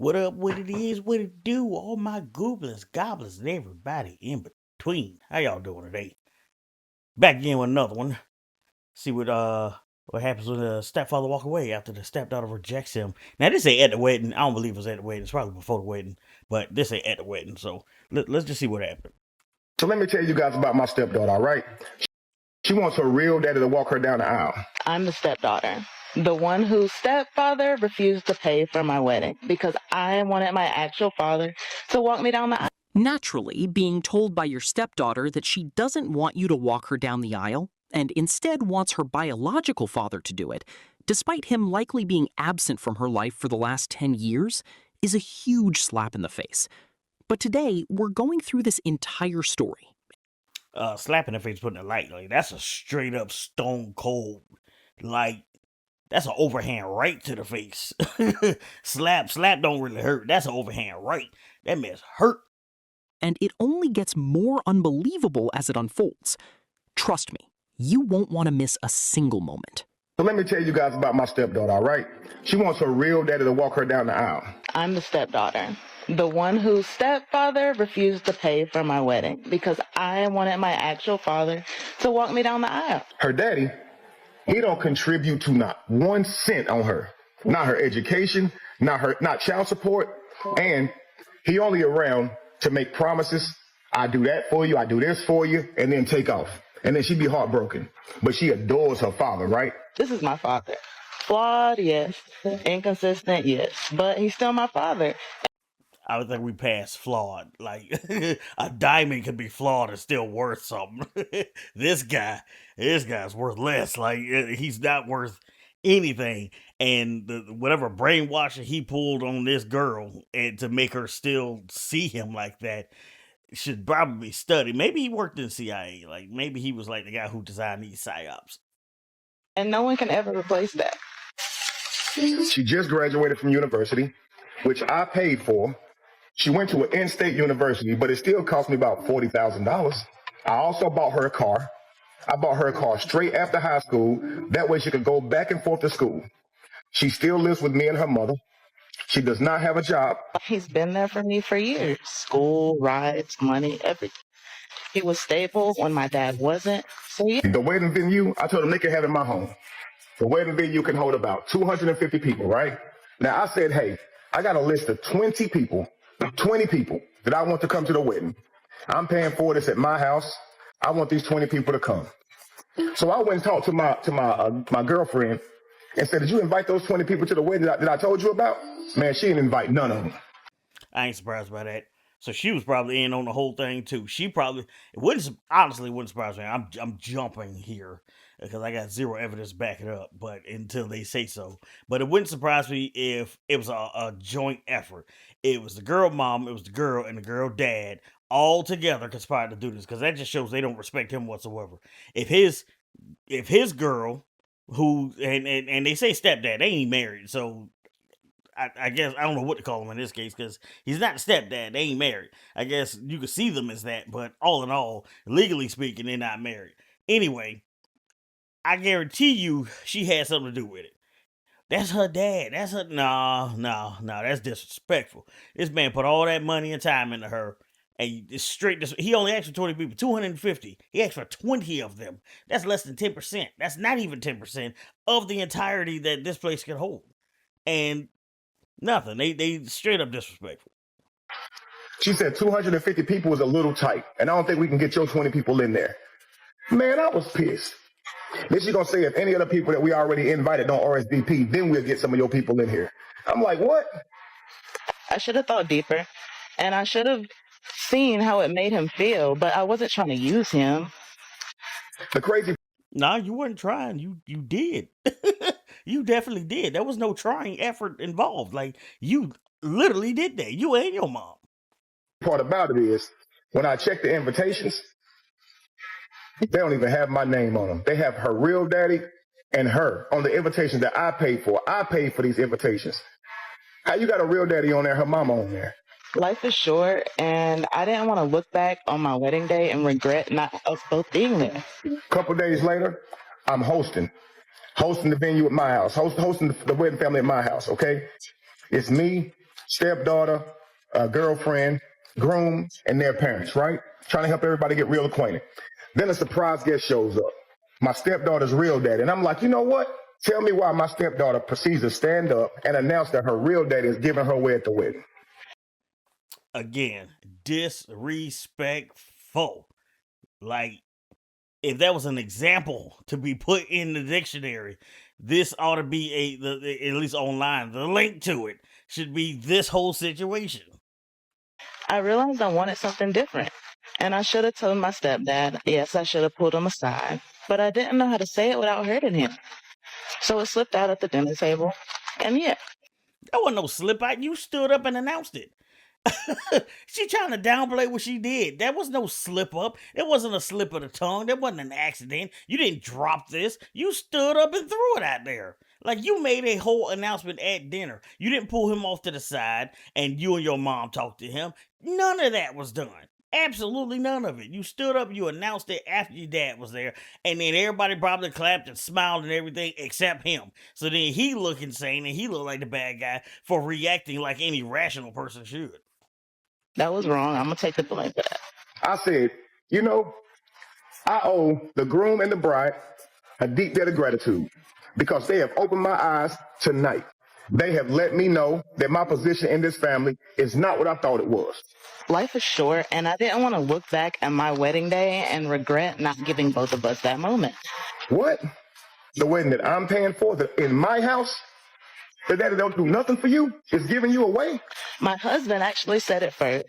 What up, what it is, what it do, all my goblins, goblins, and everybody in between. How y'all doing today? Back again with another one. See what happens when the stepfather walk away after the stepdaughter rejects him. Now this ain't at the wedding. I don't believe it was at the wedding. It's probably before the wedding, but this ain't at the wedding. So let's just see what happened. So let me tell you guys about my stepdaughter, all right? She wants her real daddy to walk her down the aisle. I'm the stepdaughter, the one whose stepfather refused to pay for my wedding because I wanted my actual father to walk me down the aisle. Naturally, being told by your stepdaughter that she doesn't want you to walk her down the aisle and instead wants her biological father to do it, despite him likely being absent from her life for the last 10 years, is a huge slap in the face. But today, we're going through this entire story. Slap in the face, putting the light. Like that's a straight up stone cold. Like that's an overhand right to the face. slap don't really hurt. That's an overhand right. That mess hurt. And it only gets more unbelievable as it unfolds. Trust me, you won't want to miss a single moment. So let me tell you guys about my stepdaughter, all right? She wants her real daddy to walk her down the aisle. I'm the stepdaughter, the one whose stepfather refused to pay for my wedding because I wanted my actual father to walk me down the aisle. Her daddy, he don't contribute to not 1 cent on her. Not her education, not child support, and he only around to make promises. I do that for you, I do this for you, and then take off. And then she'd be heartbroken. But she adores her father, right? This is my father. Flawed, yes. Inconsistent, yes. But he's still my father. I would think we passed flawed. Like a diamond could be flawed and still worth something. this guy's worth less. Like he's not worth anything. And whatever brainwashing he pulled on this girl and to make her still see him like that should probably study. Maybe he worked in the CIA. Like maybe he was like the guy who designed these psyops. And no one can ever replace that. She just graduated from university, which I paid for. She went to an in-state university, but it still cost me about $40,000. I also bought her a car. I bought her a car straight after high school. That way she could go back and forth to school. She still lives with me and her mother. She does not have a job. He's been there for me for years. School, rides, money, everything. He was stable when my dad wasn't. So yeah. The wedding venue, I told them they could have it in my home. The wedding venue can hold about 250 people, right? Now I said, hey, I got a list of 20 people that I want to come to the wedding. I'm paying for this at my house. I want these 20 people to come. So I went and talked to my girlfriend and said, did you invite those 20 people to the wedding that I told you about? Man, she didn't invite none of them. I ain't surprised by that. So she was probably in on the whole thing too. She probably wouldn't surprise me. I'm jumping here because I got zero evidence to back it up, but until they say so. But it wouldn't surprise me if it was a joint effort. It was the girl mom, it was the girl, and the girl dad all together conspired to do this because that just shows they don't respect him whatsoever. If his girl, who and they say stepdad, they ain't married, so I guess I don't know what to call him in this case because he's not a stepdad. They ain't married. I guess you could see them as that, but all in all, legally speaking, they're not married. Anyway, I guarantee you she had something to do with it. That's her dad. That's her. No. That's disrespectful. This man put all that money and time into her, and it's straight. He only asked for 20 people, 250. He asked for 20 of them. That's less than 10%. That's not even 10% of the entirety that this place can hold. And nothing. They straight up disrespectful. She said 250 people is a little tight, and I don't think we can get your 20 people in there. Man, I was pissed. Then she's going to say if any other people that we already invited don't RSVP, then we'll get some of your people in here. I'm like, what? I should have thought deeper, and I should have seen how it made him feel, but I wasn't trying to use him. The crazy... Nah, you weren't trying. You did. You definitely did. There was no trying effort involved. Like, you literally did that. You and your mom. Part about it is, when I check the invitations, they don't even have my name on them. They have her real daddy and her on the invitation that I paid for. I paid for these invitations. How you got a real daddy on there, her mama on there? Life is short, and I didn't want to look back on my wedding day and regret not us both being there. A couple days later, I'm hosting the venue at my house, hosting the wedding family at my house, okay? It's me, stepdaughter, girlfriend, groom, and their parents, right? Trying to help everybody get real acquainted. Then a surprise guest shows up, my stepdaughter's real daddy. And I'm like, you know what? Tell me why my stepdaughter proceeds to stand up and announce that her real daddy is giving her away at the wedding. Again, disrespectful. Like, if that was an example to be put in the dictionary, this ought to be at least online. The link to it should be this whole situation. I realized I wanted something different. And I should have told my stepdad. Yes, I should have pulled him aside. But I didn't know how to say it without hurting him. So it slipped out at the dinner table. And yeah, That wasn't no slip out. You stood up and announced it. She trying to downplay what she did. That was no slip up. It wasn't a slip of the tongue. That wasn't an accident. You didn't drop this. You stood up and threw it out there. Like, you made a whole announcement at dinner. You didn't pull him off to the side and you and your mom talked to him. None of that was done. Absolutely none of it. You stood up, you announced it after your dad was there, and then everybody probably clapped and smiled and everything except him. So then he looked insane and he looked like the bad guy for reacting like any rational person should. that was wrong. I'm going to take the blame for that. I said, you know, I owe the groom and the bride a deep debt of gratitude because they have opened my eyes tonight. They have let me know that my position in this family is not what I thought it was. Life is short, and I didn't want to look back at my wedding day and regret not giving both of us that moment. What? The wedding that I'm paying for in my house? The daddy don't do nothing for you? Is giving you away? My husband actually said it first.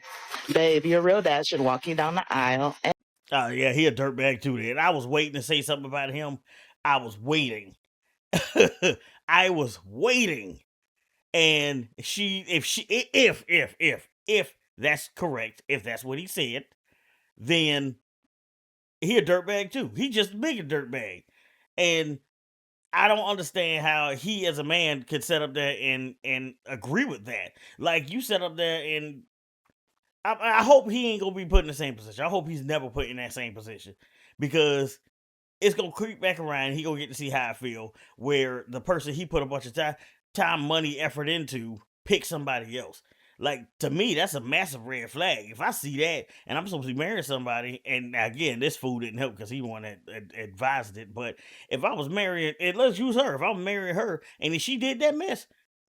Babe, your real dad should walk you down the aisle. And Oh yeah, he a dirtbag too. Then I was waiting to say something about him. I was waiting. I was waiting, and if that's correct, if that's what he said, then he a dirtbag too. He just a bigger dirtbag, and I don't understand how he as a man could set up there and agree with that. Like, you set up there and I hope he ain't gonna be put in the same position. I hope he's never put in that same position because it's gonna creep back around. He gonna get to see how I feel, where the person he put a bunch of time, money, effort into pick somebody else. Like, to me, that's a massive red flag. If I see that and I'm supposed to be marrying somebody, and again, this fool didn't help because he one that advised it. But if I was marrying, and let's use her. If I'm marrying her and if she did that mess,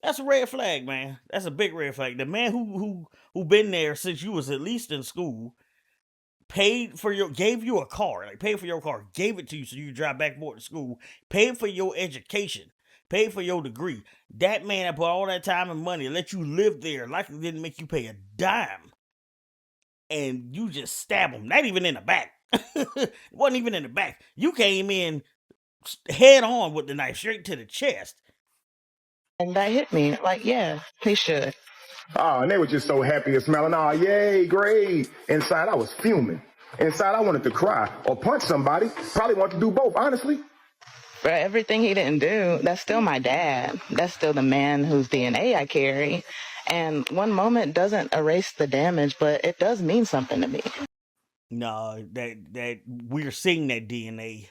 that's a red flag, man. That's a big red flag. The man who been there since you was at least in school, gave you a car, like paid for your car, gave it to you so you could drive back and forth to school, paid for your education, paid for your degree. That man that put all that time and money, let you live there, likely didn't make you pay a dime, and you just stab him. Not even in the back. It wasn't even in the back. You came in head on with the knife straight to the chest. that hit me. Like, yeah, he should. Oh, and they were just so happy and smiling. Oh, yay, great. Inside, I was fuming. Inside, I wanted to cry or punch somebody. Probably wanted to do both, honestly. For everything he didn't do, that's still my dad. That's still the man whose DNA I carry. And one moment doesn't erase the damage, but it does mean something to me. No, that we're seeing that DNA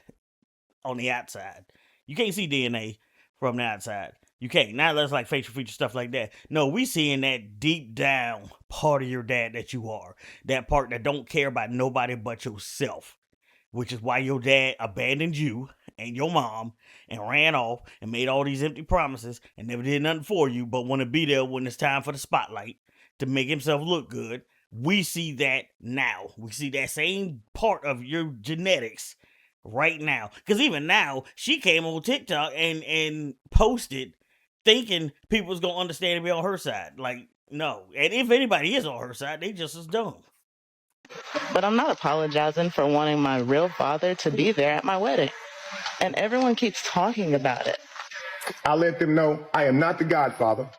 on the outside. You can't see DNA from the outside. You can't. Not unless like facial feature stuff like that. No, we seeing that deep down part of your dad that you are. That part that don't care about nobody but yourself. Which is why your dad abandoned you and your mom and ran off and made all these empty promises and never did nothing for you, but want to be there when it's time for the spotlight to make himself look good. We see that now. We see that same part of your genetics right now. Because even now, she came on TikTok and posted thinking people was going to understand and be on her side. Like, no. And if anybody is on her side, they just as dumb. But I'm not apologizing for wanting my real father to be there at my wedding. And everyone keeps talking about it. I let them know I am not the godfather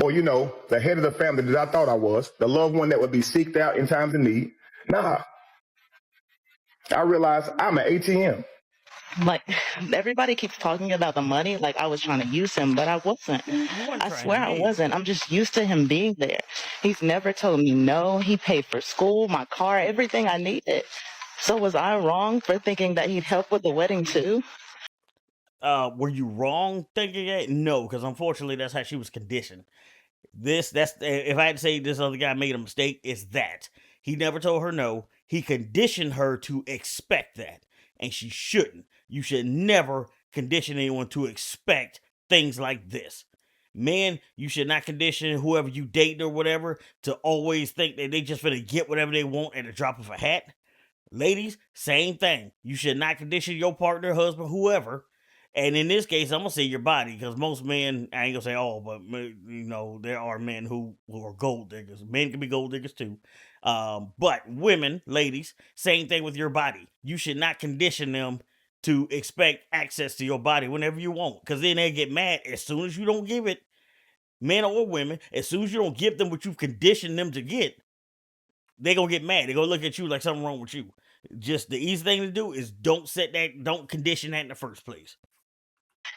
or, the head of the family that I thought I was, the loved one that would be seeked out in times of need. Nah. I realized I'm an ATM. Like, everybody keeps talking about the money like I was trying to use him, but I wasn't. I swear I wasn't. I'm just used to him being there. He's never told me no. He paid for school, my car, everything I needed. So was I wrong for thinking that he'd help with the wedding too? Were you wrong thinking that? No, because unfortunately that's how she was conditioned. That's if I had to say this other guy made a mistake, it's that he never told her no. He conditioned her to expect that, and she shouldn't. You should never condition anyone to expect things like this. Men, you should not condition whoever you date or whatever to always think that they just gonna get whatever they want at the drop of a hat. Ladies, same thing. You should not condition your partner, husband, whoever. And in this case, I'm gonna say your body, because most men, I ain't gonna say all, but there are men who are gold diggers. Men can be gold diggers too. But women, ladies, same thing with your body. You should not condition them to expect access to your body whenever you want, because then they get mad as soon as you don't give it. Men or women, as soon as you don't give them what you've conditioned them to get, they gonna get mad. They gonna look at you like something wrong with you. Just the easy thing to do is don't condition that in the first place.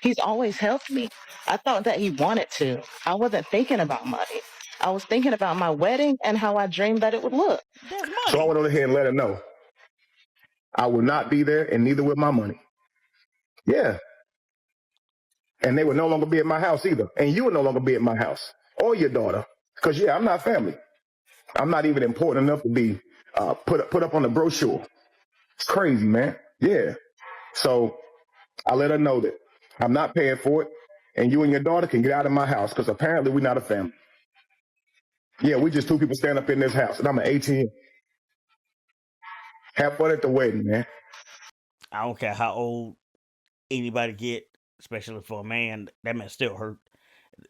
He's always helped me. I thought that he wanted to. I wasn't thinking about money. I was thinking about my wedding and how I dreamed that it would look. That's money. So I went on ahead and let her know I will not be there, and neither will my money. Yeah. And they would no longer be at my house either. And you would no longer be at my house or your daughter. Because, I'm not family. I'm not even important enough to be put up on the brochure. It's crazy, man. Yeah. So I let her know that I'm not paying for it. And you and your daughter can get out of my house, because apparently we're not a family. Yeah, we just two people stand up in this house, and I'm an ATM. Have fun at the wedding, man. I don't care how old anybody get, especially for a man, that man still hurt.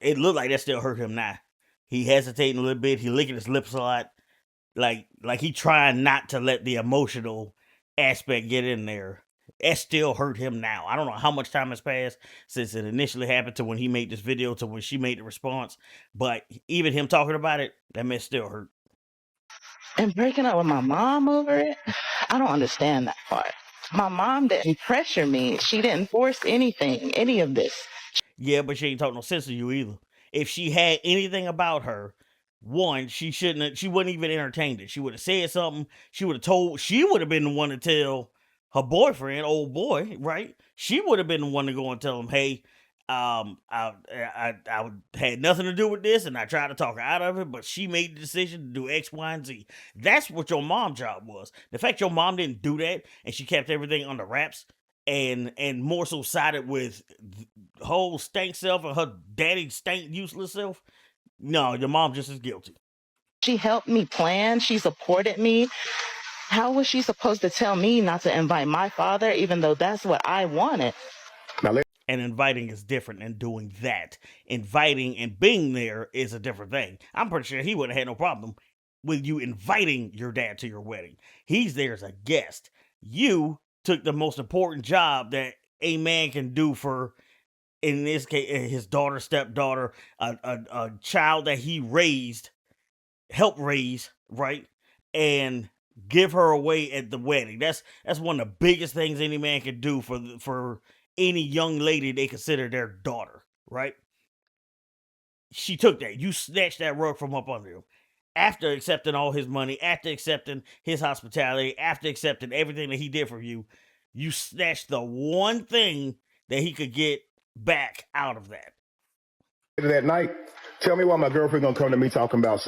It looked like that still hurt him now. He hesitating a little bit. He licking his lips a lot. Like he trying not to let the emotional aspect get in there. That still hurt him now. I don't know how much time has passed since it initially happened to when he made this video to when she made the response. But even him talking about it, that mess still hurt. And breaking up with my mom over it, I don't understand that part. My mom didn't pressure me. She didn't force anything, any of this. Yeah, but she ain't talk no sense to you either. If she had anything about her, one, she wouldn't even entertained it. She would have said something. She would have been the one to tell her boyfriend, old boy, right? She would have been the one to go and tell him, hey, I had nothing to do with this, and I tried to talk her out of it, but she made the decision to do X, Y, and Z. That's what your mom's job was. The fact your mom didn't do that, and she kept everything under wraps, and more so sided with whole stank self and her daddy stank useless self. No, your mom just as guilty. She helped me plan. She supported me. How was she supposed to tell me not to invite my father, even though that's what I wanted? And inviting is different than doing that. Inviting and being there is a different thing. I'm pretty sure he would have had no problem with you inviting your dad to your wedding. He's there as a guest. You took the most important job that a man can do for, in this case, his daughter, stepdaughter, a child that he helped raise, right? And give her away at the wedding. That's one of the biggest things any man can do for any young lady they consider their daughter, right? She took that. You snatched that rug from up under him. After accepting all his money, after accepting his hospitality, after accepting everything that he did for you, you snatched the one thing that he could get back out of that. That night, tell me why my girlfriend gonna come to me talking about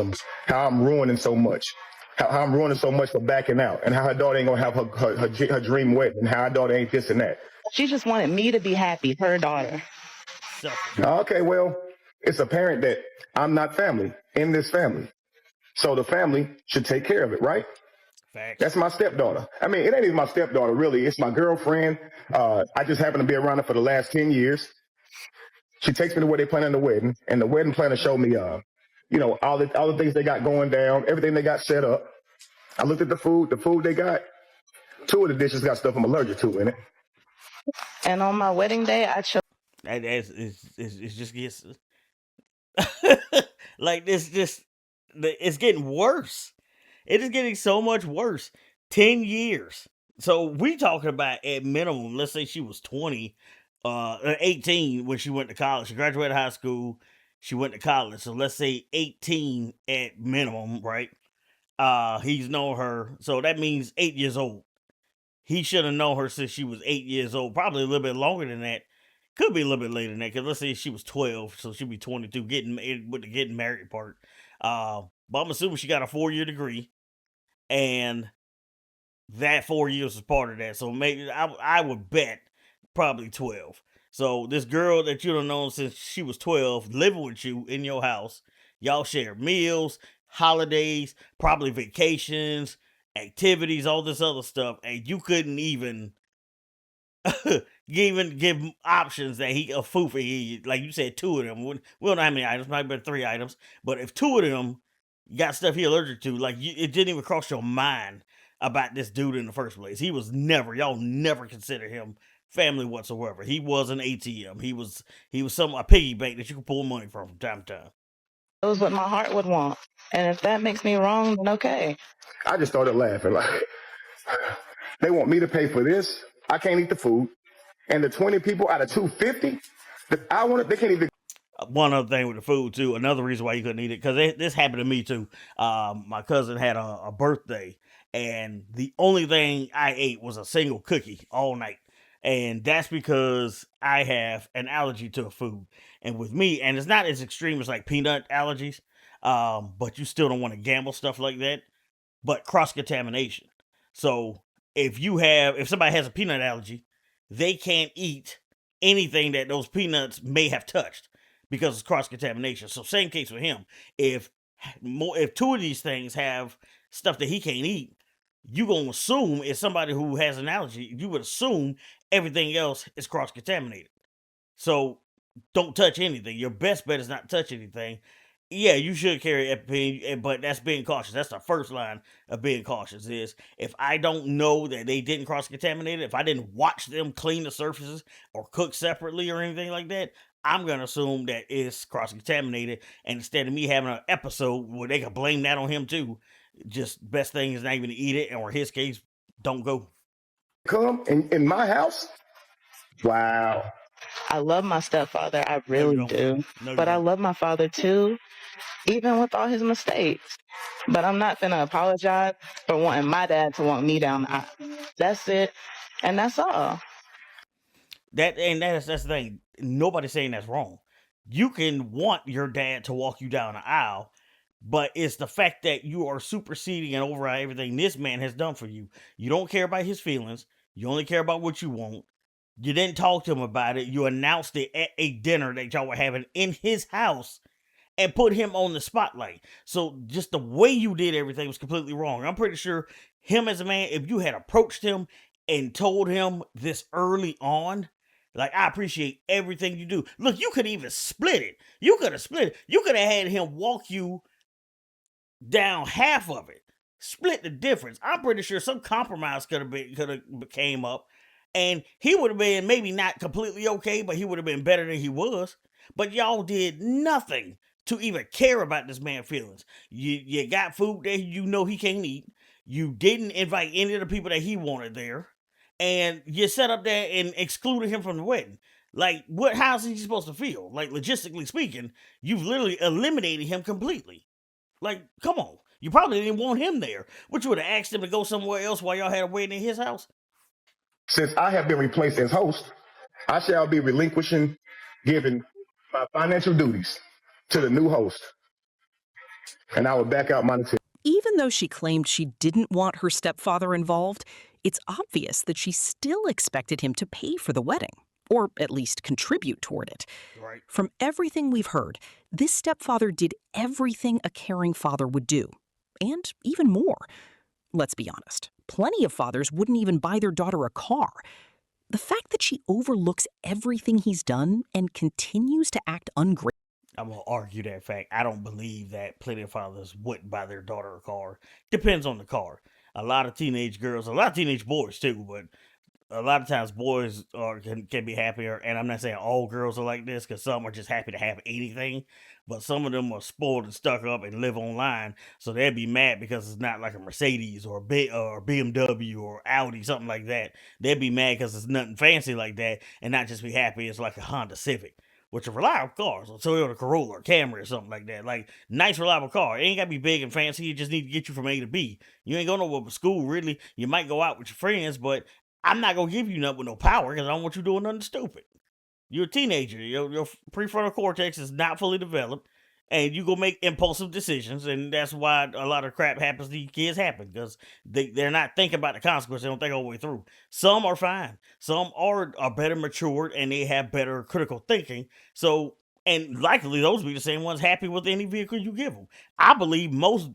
how I'm ruining so much. How I'm ruining so much for backing out, and how her daughter ain't gonna have her dream wedding, and how her daughter ain't this and that. She just wanted me to be happy, her daughter. Selfish. Okay, well, it's apparent that I'm not family in this family. So the family should take care of it, right? Facts. That's my stepdaughter. I mean, it ain't even my stepdaughter, really. It's my girlfriend. I just happen to be around her for the last 10 years. She takes me to where they planning the wedding, and the wedding planner showed me, all the things they got going down, everything they got set up. I looked at the food they got. 2 of the dishes got stuff I'm allergic to in it. And on my wedding day, I chose. It just gets like it's getting worse. It is getting so much worse. 10 years. So we talking about at minimum, let's say she was 20, 18 when she went to college. She graduated high school. She went to college. So let's say 18 at minimum, right? He's known her. So that means 8 years old. He should have known her since she was 8 years old, probably a little bit longer than that. Could be a little bit later than that, because let's say she was 12, so she'd be 22, with the getting married part. But I'm assuming she got a 4-year degree, and that 4 years was part of that. So maybe I would bet probably 12. So this girl that you don't know since she was 12, living with you in your house, y'all share meals, holidays, probably vacations, activities, all this other stuff, and you couldn't even give him options that he a food for he, like you said, 2 of them. We don't know how many items, might have been 3 items, but if 2 of them got stuff he allergic to, like it didn't even cross your mind about this dude in the first place. He was never, y'all never considered him family whatsoever. He was an ATM. He was a piggy bank that you could pull money from time to time. That was what my heart would want. And if that makes me wrong, then okay. I just started laughing. Like, they want me to pay for this. I can't eat the food. And the 20 people out of 250 that I wanted, they can't even. One other thing with the food too, another reason why you couldn't eat it, because this happened to me too. My cousin had a birthday, and the only thing I ate was a single cookie all night. And that's because I have an allergy to a food. And with me, and it's not as extreme as like peanut allergies, but you still don't want to gamble stuff like that. But cross contamination. So if somebody has a peanut allergy, they can't eat anything that those peanuts may have touched because it's cross contamination. So same case with him. If 2 of these things have stuff that he can't eat, you gonna assume, as somebody who has an allergy, you would assume everything else is cross contaminated. So don't touch anything. Your best bet is not to touch anything. Yeah, you should carry EpiPen, but that's being cautious. That's the first line of being cautious. Is if I don't know that they didn't cross contaminate it, if I didn't watch them clean the surfaces or cook separately or anything like that, I'm gonna assume that it's cross contaminated. And instead of me having an episode where they can blame that on him too, just best thing is not even to eat it, or in his case, don't go. Come in my house. Wow. I love my stepfather. I really do. No, but I love my father too, even with all his mistakes. But I'm not going to apologize for wanting my dad to want me down the aisle. That's it. And that's all. That's the thing. Nobody's saying that's wrong. You can want your dad to walk you down the aisle, but it's the fact that you are superseding and override everything this man has done for you. You don't care about his feelings. You only care about what you want. You didn't talk to him about it. You announced it at a dinner that y'all were having in his house and put him on the spotlight. So just the way you did everything was completely wrong. I'm pretty sure him as a man, if you had approached him and told him this early on, like, I appreciate everything you do. Look, you could even split it. You could have split it. You could have had him walk you down half of it. Split the difference. I'm pretty sure some compromise could have came up, and he would have been maybe not completely okay, but he would have been better than he was. But y'all did nothing to even care about this man's feelings. You got food that you know he can't eat. You didn't invite any of the people that he wanted there, and you set up there and excluded him from the wedding. Like, how's he supposed to feel? Like, logistically speaking, you've literally eliminated him completely. Like, come on. You probably didn't want him there. But you would have asked him to go somewhere else while y'all had a wedding in his house? Since I have been replaced as host, I shall be relinquishing, giving my financial duties to the new host. And I will back out monetarily. Even though she claimed she didn't want her stepfather involved, it's obvious that she still expected him to pay for the wedding, or at least contribute toward it. Right. From everything we've heard, this stepfather did everything a caring father would do, and even more. Let's be honest, plenty of fathers wouldn't even buy their daughter a car. The fact that she overlooks everything he's done and continues to act ungrateful. I'm going to argue that fact. I don't believe that plenty of fathers wouldn't buy their daughter a car. Depends on the car. A lot of teenage girls, a lot of teenage boys too, but a lot of times boys can be happier. And I'm not saying all girls are like this, because some are just happy to have anything. But some of them are spoiled and stuck up and live online, so they'd be mad because it's not like a Mercedes or BMW or Audi, something like that. They'd be mad because it's nothing fancy like that, and not just be happy it's like a Honda Civic, which are reliable cars, or Toyota Corolla or Camry or something like that. Like, nice, reliable car. It ain't got to be big and fancy. It just need to get you from A to B. You ain't going nowhere but school, really. You might go out with your friends, but I'm not going to give you nothing with no power, because I don't want you doing nothing stupid. You're a teenager. Your prefrontal cortex is not fully developed, and you go make impulsive decisions, and that's why a lot of crap happens to these kids happen because they're not thinking about the consequences. They don't think all the way through. Some are fine. Some are better matured and they have better critical thinking. So, and likely those will be the same ones happy with any vehicle you give them. I believe most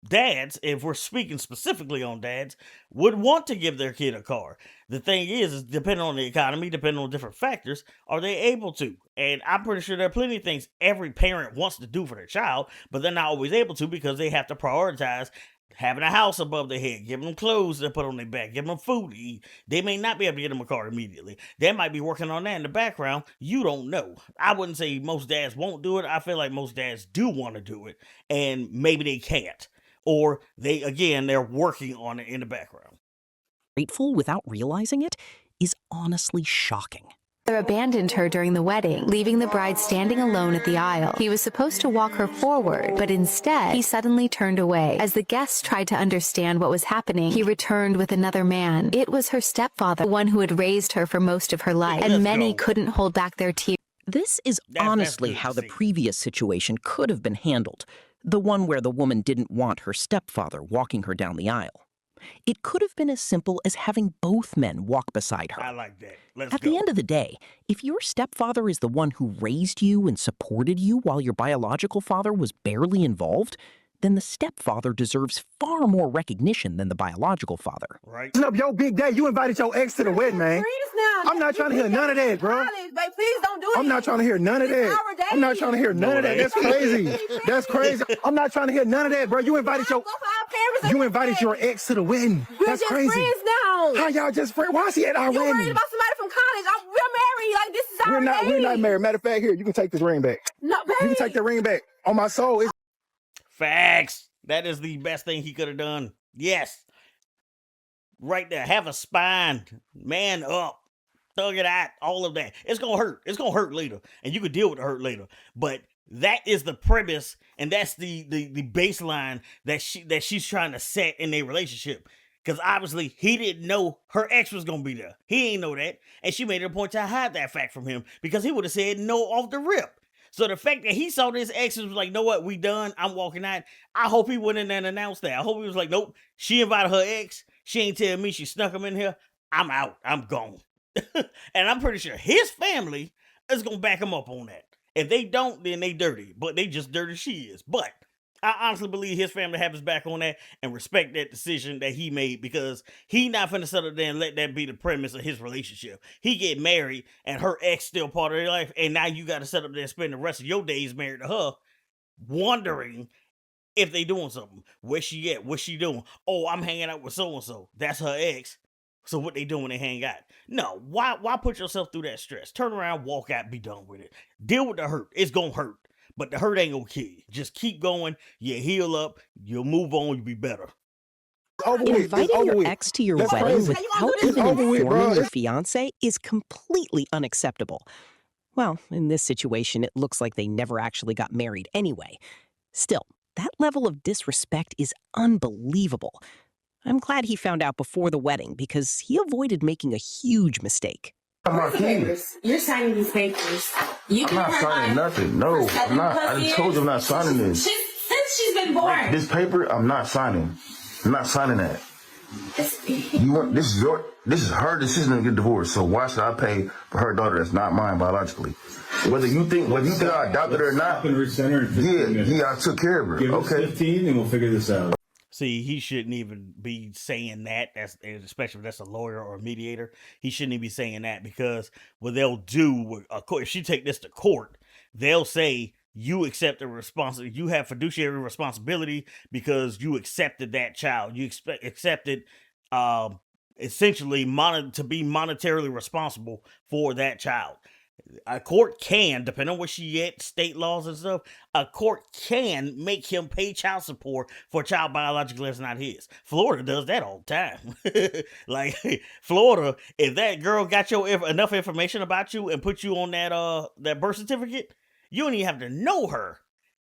dads, if we're speaking specifically on dads, would want to give their kid a car. The thing is depending on the economy, depending on different factors, are they able to? And I'm pretty sure there are plenty of things every parent wants to do for their child, but they're not always able to because they have to prioritize having a house above their head, giving them clothes to put on their back, giving them food to eat. They may not be able to get them a car immediately. They might be working on that in the background. You don't know. I wouldn't say most dads won't do it. I feel like most dads do want to do it, and maybe they can't. Or they're working on it in the background. Grateful without realizing it is honestly shocking. Father abandoned her during the wedding, leaving the bride standing alone at the aisle. He was supposed to walk her forward, but instead, he suddenly turned away. As the guests tried to understand what was happening, he returned with another man. It was her stepfather, the one who had raised her for most of her life, and many couldn't hold back their tears. This is honestly how the previous situation could have been handled, the one where the woman didn't want her stepfather walking her down the aisle. It could have been as simple as having both men walk beside her. I like that. At the end of the day, if your stepfather is the one who raised you and supported you while your biological father was barely involved, then the stepfather deserves far more recognition than the biological father. Right. It's up your big day. You invited your ex to the wedding, man. I'm not trying to hear none of that, bro. Please don't do it. I'm not trying to hear none of that. I'm not trying to hear none of that. That's crazy. That's crazy. I'm not trying to hear none of that, bro. You invited your ex to the wedding. That's crazy. We're just friends now. How y'all just friends? Why is he at our You're wedding? worried about somebody from college. We're married. Like, this is our We're not married. Matter of fact, here, you can take this ring back. No, baby. You can take the ring back. On my soul, it's Facts. That is the best thing he could have done. Yes. Right there. Have a spine. Man up. Thug it out. All of that. It's going to hurt. It's going to hurt later. And you could deal with the hurt later. But that is the premise. And that's the baseline that she's trying to set in their relationship. Because obviously he didn't know her ex was going to be there. He ain't know that. And she made it a point to hide that fact from him. Because he would have said no off the rip. So the fact that he saw this ex was like, know what, we done, I'm walking out. I hope he went in there and announced that. I hope he was like, nope, she invited her ex. She ain't tell me she snuck him in here. I'm out. I'm gone. And I'm pretty sure his family is going to back him up on that. If they don't, then they dirty. But they just dirty as she is. But I honestly believe his family have his back on that and respect that decision that he made because he not finna settle there and let that be the premise of his relationship. He get married and her ex still part of their life, and now you got to set up there and spend the rest of your days married to her, wondering if they doing something. Where she at? What's she doing? Oh, I'm hanging out with so-and-so. That's her ex. So what they do when they hang out? No, why put yourself through that stress? Turn around, walk out, be done with it. Deal with the hurt. It's gonna hurt. But the hurt ain't gonna kill you. Just keep going. You heal up. You'll move on. You'll be better. Inviting your ex to your wedding without even informing your fiance is completely unacceptable. Well, in this situation, it looks like they never actually got married anyway. Still, that level of disrespect is unbelievable. I'm glad he found out before the wedding because he avoided making a huge mistake. You're signing these papers. I'm not signing nothing. No, I'm not. I just told you I'm not signing this. Since she's been born. This paper, I'm not signing. I'm not signing that. You want this is her decision to get divorced. So why should I pay for her daughter that's not mine biologically? Whether you think I adopted her or not, I took care of her. Give us 15 and we'll figure this out. See, he shouldn't even be saying that. Especially if that's a lawyer or a mediator. He shouldn't even be saying that because what they'll do, if she take this to court, they'll say you accept the responsibility. You have fiduciary responsibility because you accepted that child. You accepted essentially to be monetarily responsible for that child. A court can, depending on where she at, state laws and stuff, a court can make him pay child support for a child biologically that's not his. Florida does that all the time. Like, Florida, if that girl got enough information about you and put you on that birth certificate, you don't even have to know her.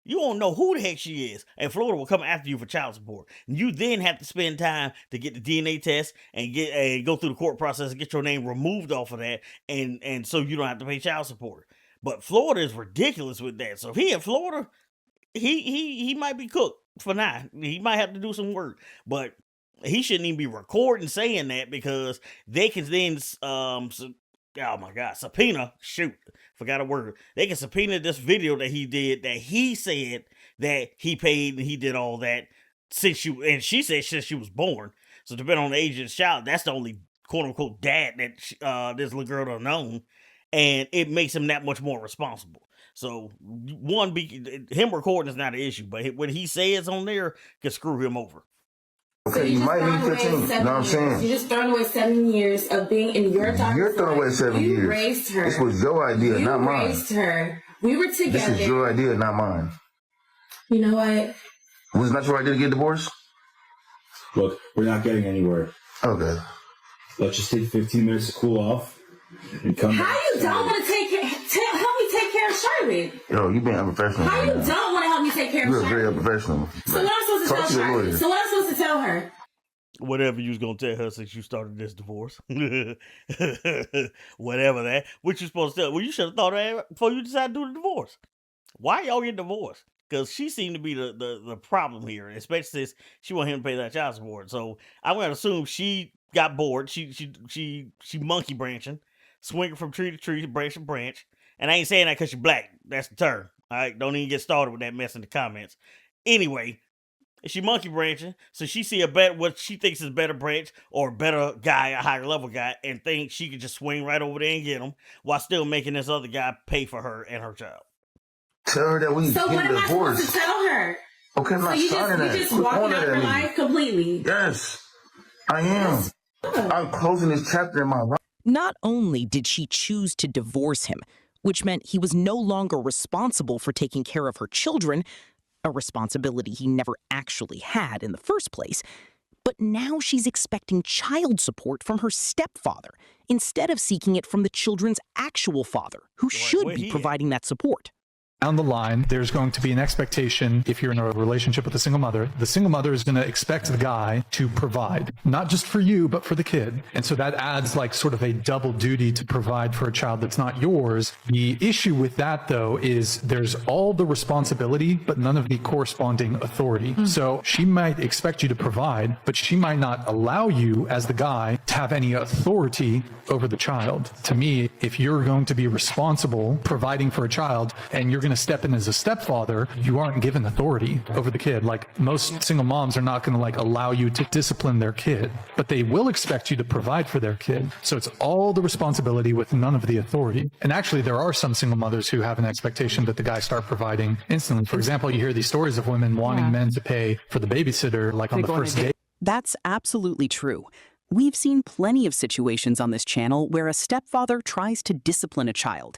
You don't know who the heck she is, and Florida will come after you for child support. You then have to spend time to get the DNA test and go through the court process and get your name removed off of that, and so you don't have to pay child support. But Florida is ridiculous with that. So if he in Florida, he might be cooked for now. He might have to do some work, but he shouldn't even be recording saying that, because they can then oh my god, subpoena. Shoot, forgot a word. They can subpoena this video that he did, that he said that he paid and he did all that and she said since she was born. So depending on the age of the child, that's the only quote unquote dad that this little girl don't know, and it makes him that much more responsible. So him recording is not an issue, but what he says on there can screw him over. Okay, you might need 15. You know what I'm saying? You just thrown away 7 years of being in your daughter's You're throwing away 7 years. You raised her. This was your idea, not mine. You raised her. We were together. This is your idea, not mine. You know what? Was it not your idea to get divorced? Look, we're not getting anywhere. Okay. Let's just take 15 minutes to cool off and come back. How you don't want to help me take care of Charlotte? Yo, you being unprofessional. How you don't want to help me take care of You're Charlotte? very unprofessional. So what am I supposed to tell Charlotte? So what am I supposed to tell her? Whatever you was gonna tell her since you started this divorce. Whatever that. What you supposed to tell? Well, you should have thought of that before you decided to do the divorce. Why y'all get divorced? Because she seemed to be the problem here, especially since she want him to pay that child support. So I'm gonna assume she got bored. She monkey branching, swinging from tree to tree, branch to branch. And I ain't saying that because you're black. That's the term. All right, don't even get started with that mess in the comments. Anyway, she monkey branching, so she see what she thinks is a better branch or a better guy, a higher level guy, and thinks she could just swing right over there and get him while still making this other guy pay for her and her child. Tell her that we So get what am I supposed to tell her? Okay, I'm So not you starting that. just walking out her life completely? Yes, I am. I'm closing this chapter in my life. Not only did she choose to divorce him, which meant he was no longer responsible for taking care of her children, a responsibility he never actually had in the first place, but now she's expecting child support from her stepfather instead of seeking it from the children's actual father, who should be providing that support. Down the line, there's going to be an expectation, if you're in a relationship with a single mother, the single mother is going to expect the guy to provide, not just for you, but for the kid. And so that adds like sort of a double duty to provide for a child that's not yours. The issue with that, though, is there's all the responsibility, but none of the corresponding authority. So she might expect you to provide, but she might not allow you as the guy to have any authority over the child. To me, if you're going to be responsible providing for a child and you're going to step in as a stepfather, you aren't given authority over the kid. Like most single moms are not going to like allow you to discipline their kid, but they will expect you to provide for their kid. So it's all the responsibility with none of the authority. And actually there are some single mothers who have an expectation that the guy start providing instantly. For example, you hear these stories of women wanting men to pay for the babysitter like on the first date. That's absolutely true. We've seen plenty of situations on this channel where a stepfather tries to discipline a child.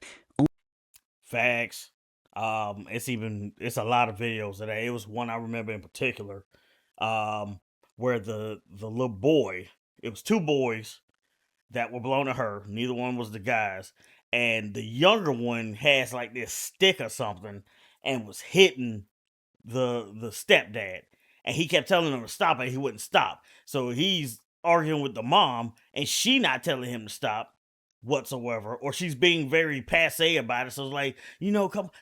Facts. It's a lot of videos of that. It was one I remember in particular, where the little boy, it was two boys that were blown to her. Neither one was the guys. And the younger one has like this stick or something and was hitting the stepdad. And he kept telling him to stop and he wouldn't stop. So he's arguing with the mom and she not telling him to stop whatsoever, or she's being very passe about it. So it's like,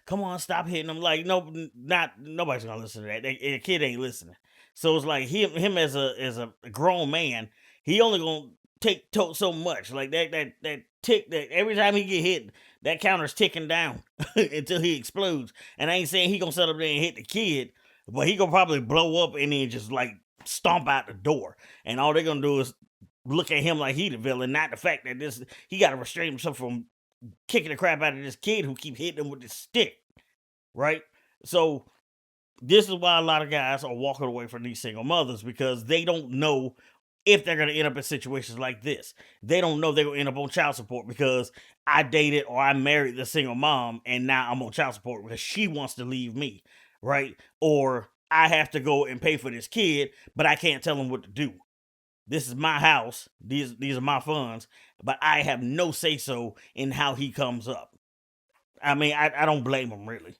come on, stop hitting him. Like, nobody's gonna listen to that. The kid ain't listening. So it's like him as a grown man, he only gonna take so much. Like that tick, that every time he get hit, that counter's ticking down until he explodes. And I ain't saying he gonna sit up there and hit the kid, but he gonna probably blow up and then just like stomp out the door. And all they're gonna do is look at him like he the villain, not the fact that he got to restrain himself from kicking the crap out of this kid who keep hitting him with this stick, right? So this is why a lot of guys are walking away from these single mothers, because they don't know if they're going to end up in situations like this. They don't know they're going to end up on child support because I dated or I married the single mom and now I'm on child support because she wants to leave me, right? Or I have to go and pay for this kid, but I can't tell him what to do. This is my house. These are my funds, but I have no say so in how he comes up. I mean, I don't blame him really.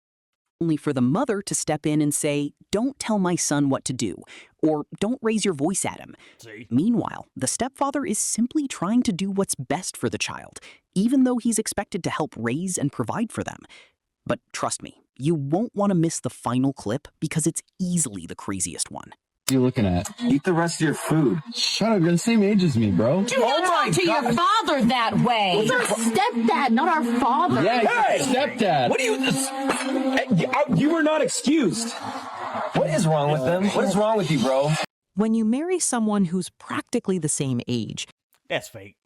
only for the mother to step in and say, "Don't tell my son what to do," or "Don't raise your voice at him." See? Meanwhile, the stepfather is simply trying to do what's best for the child, even though he's expected to help raise and provide for them. But trust me, you won't want to miss the final clip because it's easily the craziest one. What are you looking at? Eat the rest of your food. Shut up, you're the same age as me, bro. Do not talk to your father that way. He's our stepdad, not our father. Yeah, hey, stepdad. What are you? You are not excused. What is wrong with them? What is wrong with you, bro? When you marry someone who's practically the same age, that's fake.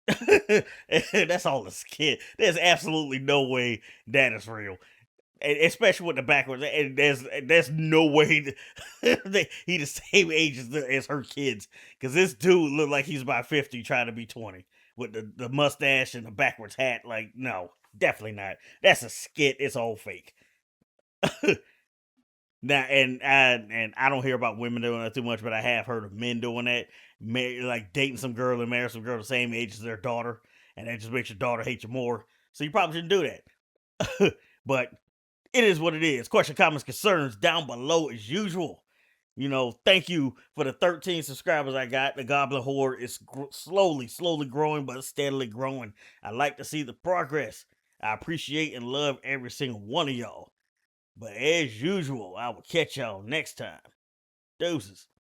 That's all a skit. There's absolutely no way that is real. Especially with the backwards, and there's no way that he the same age as her kids, because this dude looked like he's about 50 trying to be 20 with the mustache and the backwards hat. Like, no, definitely not. That's a skit. It's all fake. Now, and I don't hear about women doing that too much, but I have heard of men doing that, like dating some girl and marrying some girl the same age as their daughter, and that just makes your daughter hate you more. So you probably shouldn't do that. But it is what it is. Question, comments, concerns down below as usual. You know, thank you for the 13 subscribers I got. The Goblin Horde is slowly growing, but steadily growing. I like to see the progress. I appreciate and love every single one of y'all. But as usual, I will catch y'all next time. Deuces.